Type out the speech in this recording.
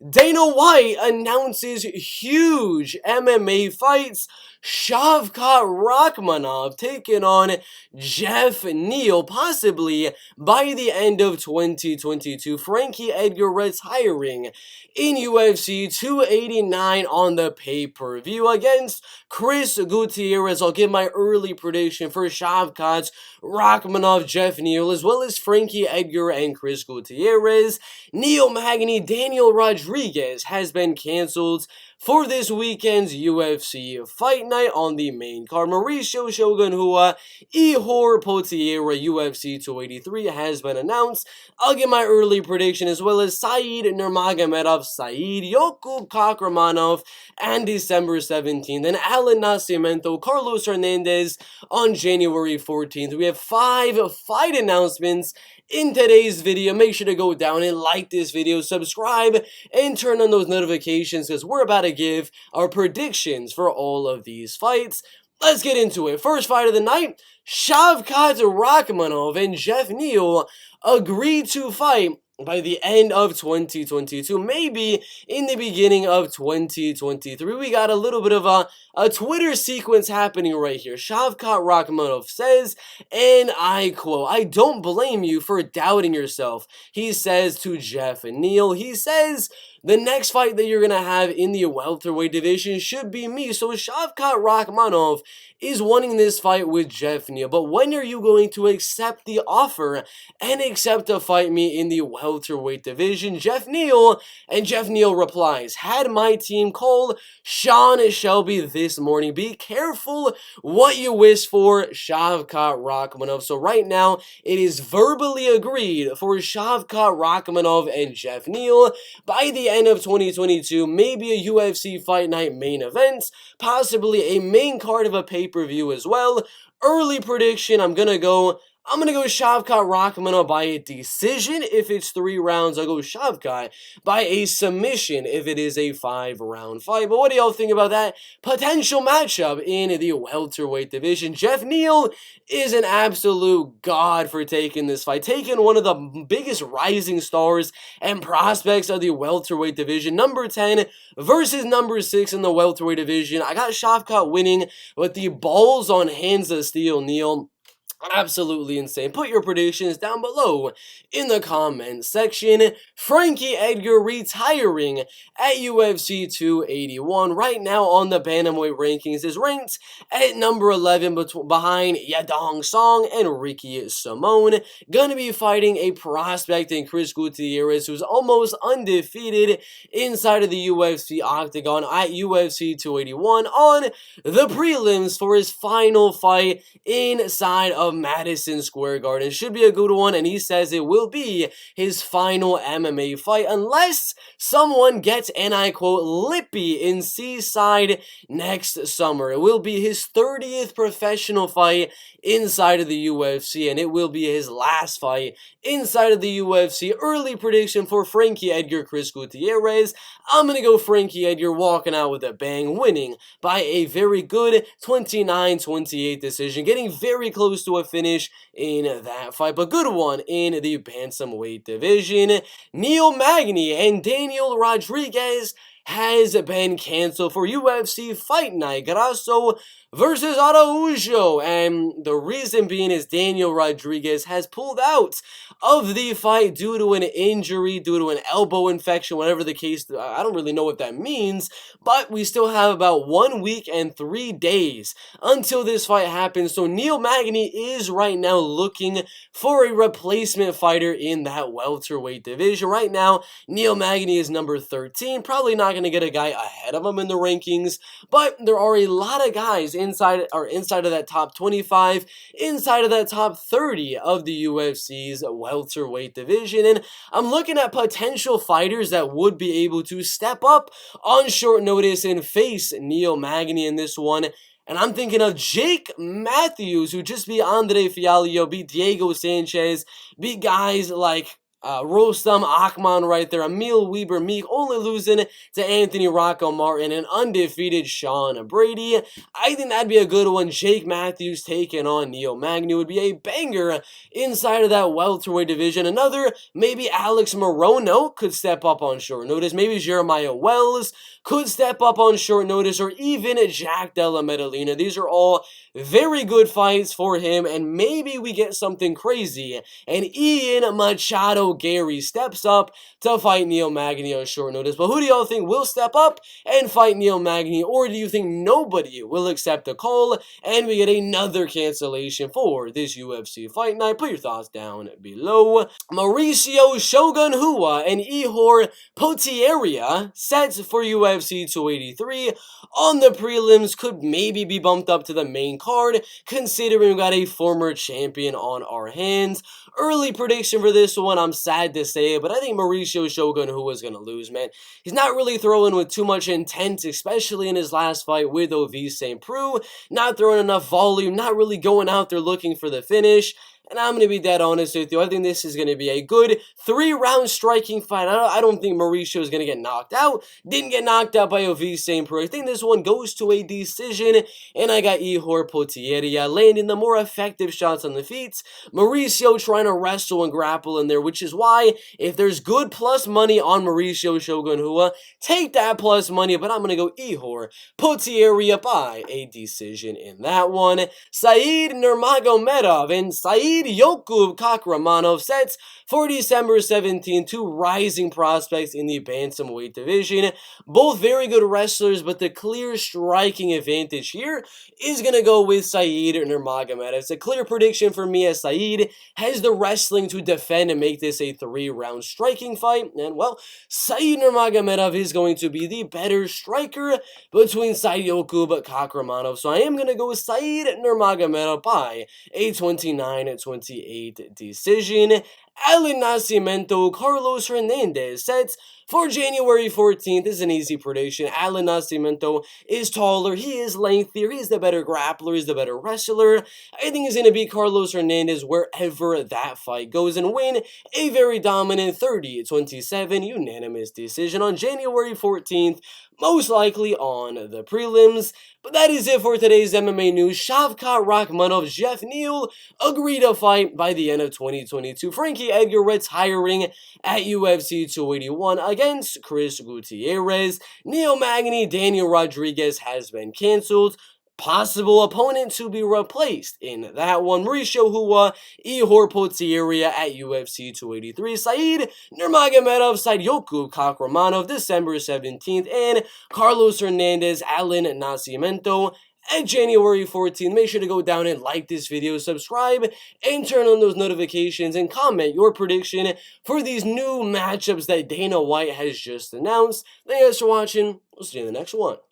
Dana White announces huge MMA fights. Shavkat Rakhmonov taking on Geoff Neal, possibly by the end of 2022. Frankie Edgar retiring in UFC 289 on the pay-per-view against Chris Gutierrez. I'll give my early prediction for Shavkat Rakhmonov, Geoff Neal, as well as Frankie Edgar and Chris Gutierrez. Neil Magny, Daniel Rodriguez has been cancelled for this weekend's UFC fight night on the main card. Mauricio, Shogun Rua, Ihor, Potieria, UFC 283 has been announced. I'll give my early prediction as well as Nurmagomedov, Saidyokub, Kakhramonov, and December 17th. And Allan, Nascimento, Carlos Hernandez on January 14th. We have 5 fight announcements in today's video. Make sure to go down and like this video, subscribe, and turn on those notifications because we're about to give our predictions for all of these fights. Let's get into it. First fight of the night, Shavkat Rakhmonov and Geoff Neal agreed to fight by the end of 2022, maybe in the beginning of 2023. We got a little bit of a Twitter sequence happening right here. Shavkat Rakhmonov says, and I quote, "I don't blame you for doubting yourself," he says to Geoff Neal. He says, "The next fight that you're going to have in the welterweight division should be me." So Shavkat Rakhmonov is wanting this fight with Geoff Neal. But when are you going to accept the offer and accept to fight me in the welterweight division? Geoff Neal replies, "Had my team call Sean Shelby this morning. Be careful what you wish for, Shavkat Rakhmonov." So right now, it is verbally agreed for Shavkat Rakhmonov and Geoff Neal by the end of 2022, maybe a UFC Fight Night main event, possibly a main card of a pay-per-view as well. Early prediction, I'm gonna go Shavkat Rakhmonov by a decision. If it's 3 rounds, I'll go Shavkat by a submission if it is a 5-round fight. But what do y'all think about that potential matchup in the welterweight division? Geoff Neal is an absolute god for taking this fight, taking one of the biggest rising stars and prospects of the welterweight division, number 10 versus number 6 in the welterweight division. I got Shavkat winning with the balls on hands of steel. Neal, absolutely insane. Put your predictions down below in the comments section. Frankie Edgar retiring at UFC 281. Right now on the bantamweight rankings is ranked at number 11 behind Yadong Song and Ricky Simone. Gonna be fighting a prospect in Chris Gutierrez, who's almost undefeated inside of the UFC octagon at UFC 281 on the prelims for his final fight inside of Madison Square Garden. Should be a good one, and he says it will be his final MMA fight unless someone gets, and I quote, lippy in Seaside next summer. It will be his 30th professional fight inside of the UFC, and it will be his last fight inside of the UFC. Early prediction for Frankie Edgar, Chris Gutierrez. I'm gonna go Frankie Edgar walking out with a bang, winning by a very good 29-28 decision, getting very close to a finish in that fight, but good one in the bantamweight division. Neil Magny and Daniel Rodriguez has been canceled for UFC Fight Night. Grasso versus Araujo, and the reason being is Daniel Rodriguez has pulled out of the fight due to an injury, due to an elbow infection, whatever the case. I don't really know what that means, but we still have about 1 week and 3 days until this fight happens. So Neil Magny is right now looking for a replacement fighter in that welterweight division. Right now, Neil Magny is number 13, probably not going to get a guy ahead of him in the rankings, but there are a lot of guys inside of that top 25, inside of that top 30 of the UFC's welterweight division. And I'm looking at potential fighters that would be able to step up on short notice and face Neil Magny in this one. And I'm thinking of Jake Matthews, who just beat Andre Fialho, beat Diego Sanchez, beat guys like Rostam Akhman right there. Emil Weber Meek only losing to Anthony Rocco Martin and undefeated Sean Brady. I think that'd be a good one. Jake Matthews taking on Magny would be a banger inside of that welterweight division. Another, maybe Alex Morono could step up on short notice. Maybe Jeremiah Wells could step up on short notice, or even Jack Della Maddalena. These are all very good fights for him, and maybe we get something crazy. And Ian Machado Gary steps up to fight Magny on short notice. But who do y'all think will step up and fight Magny, or do you think nobody will accept the call and we get another cancellation for this UFC fight night? Put your thoughts down below. Mauricio Shogun Hua and Ihor Potieria sets for UFC 283 on the prelims could maybe be bumped up to the main card, considering we got a former champion on our hands. Early prediction for this one, I'm sad to say it, but I think Mauricio Shogun Hua is going to lose, man. He's not really throwing with too much intent, especially in his last fight with Ovi St. Preux. Not throwing enough volume, not really going out there looking for the finish. And I'm going to be dead honest with you. I think this is going to be a good 3-round striking fight. I don't think Mauricio is going to get knocked out. Didn't get knocked out by Ovi St. Preux. I think this one goes to a decision. And I got Ihor Potieria landing the more effective shots on the feet. Mauricio trying to wrestle and grapple in there, which is why if there's good plus money on Mauricio Shogun Hua, take that plus money. But I'm going to go Ihor Potieria by a decision in that one. Said Nurmagomedov and Saidyokub Kakhramonov sets for December 17th, two rising prospects in the bantamweight division. Both very good wrestlers, but the clear striking advantage here is going to go with Said Nurmagomedov. It's a clear prediction for me, as Said has the wrestling to defend and make this a 3-round striking fight. And well, Said Nurmagomedov is going to be the better striker between Saidyokub Kakhramonov. So I am going to go with Said Nurmagomedov by a 29-28 decision. Allan Nascimento, Carlos Hernandez sets for January 14th. This is an easy prediction. Allan Nascimento is taller, he is lengthier, he's the better grappler, he's the better wrestler. I think he's going to beat Carlos Hernandez wherever that fight goes and win a very dominant 30-27 unanimous decision on January 14th, most likely on the prelims. But that is it for today's MMA news. Shavkat Rakhmonov, Geoff Neal agree to fight by the end of 2022. Frankie Edgar retiring at UFC 281 against Chris Gutierrez. Magny, Daniel Rodriguez has been canceled. Possible opponent to be replaced in that one. Mauricio Hua, Ihor Potieria at UFC 283. Said Nurmagomedov, Saidyokub Kakhramonov, December 17th. And Carlos Hernandez, Allan Nascimento at January 14th. Make sure to go down and like this video, subscribe, and turn on those notifications, and comment your prediction for these new matchups that Dana White has just announced. Thank you guys for watching. We'll see you in the next one.